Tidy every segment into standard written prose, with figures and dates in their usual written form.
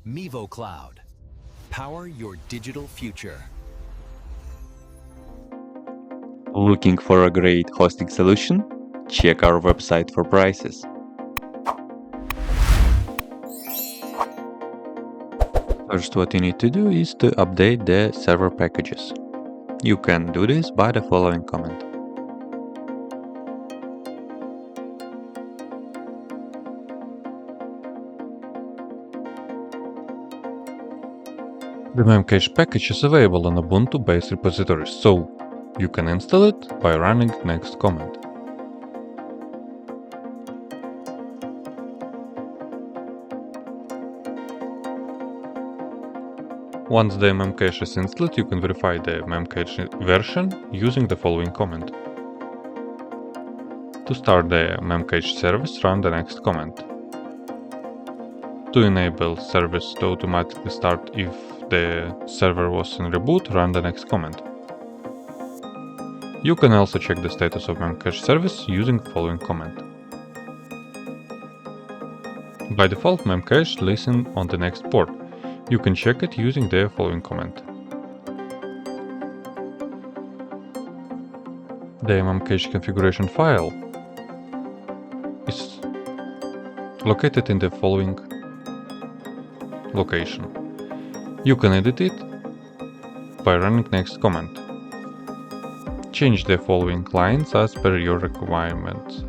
Mevo Cloud. Power your digital future. Looking for a great hosting solution? Check our website for prices. First, what you need to do is to update the server packages. You can do this by the following command. The Memcached package is available on Ubuntu-based repositories, so you can install it by running next command. Once the Memcached is installed, you can verify the Memcached version using the following command. To start the Memcached service, run the next command. To enable service to automatically start if the server was in reboot, run the next command. You can also check the status of Memcached service using the following command. By default, Memcached listens on the next port. You can check it using the following command. The Memcached configuration file is located in the following location. You can edit it by running next command. Change the following lines as per your requirements.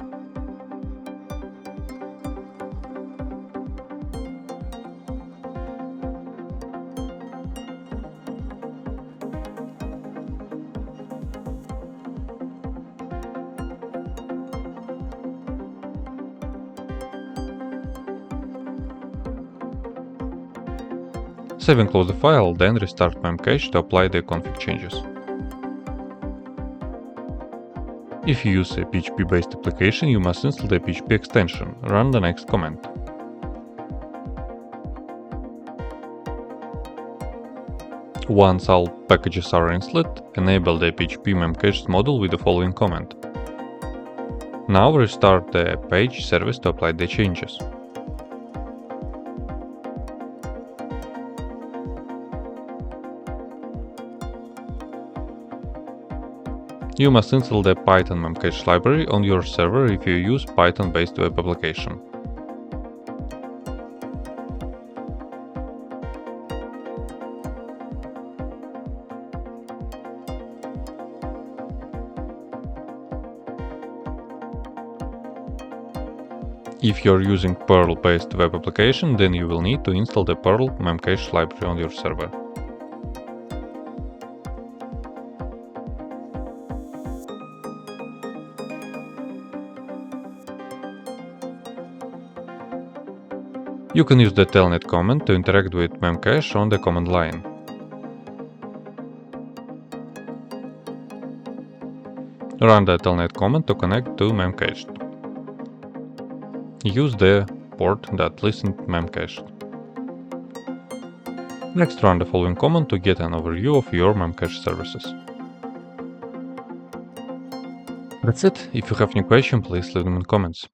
Save and close the file, then restart Memcached to apply the config changes. If you use a PHP-based application, you must install the PHP extension. Run the next command. Once all packages are installed, enable the PHP Memcached module with the following command. Now restart the page service to apply the changes. You must install the Python Memcached library on your server if you use Python-based web application. If you're using Perl-based web application, then you will need to install the Perl Memcached library on your server. You can use the telnet command to interact with Memcached on the command line. Run the telnet command to connect to Memcached. Use the port that listens Memcached. Next, run the following command to get an overview of your Memcached services. That's it. If you have any question, please leave them in comments.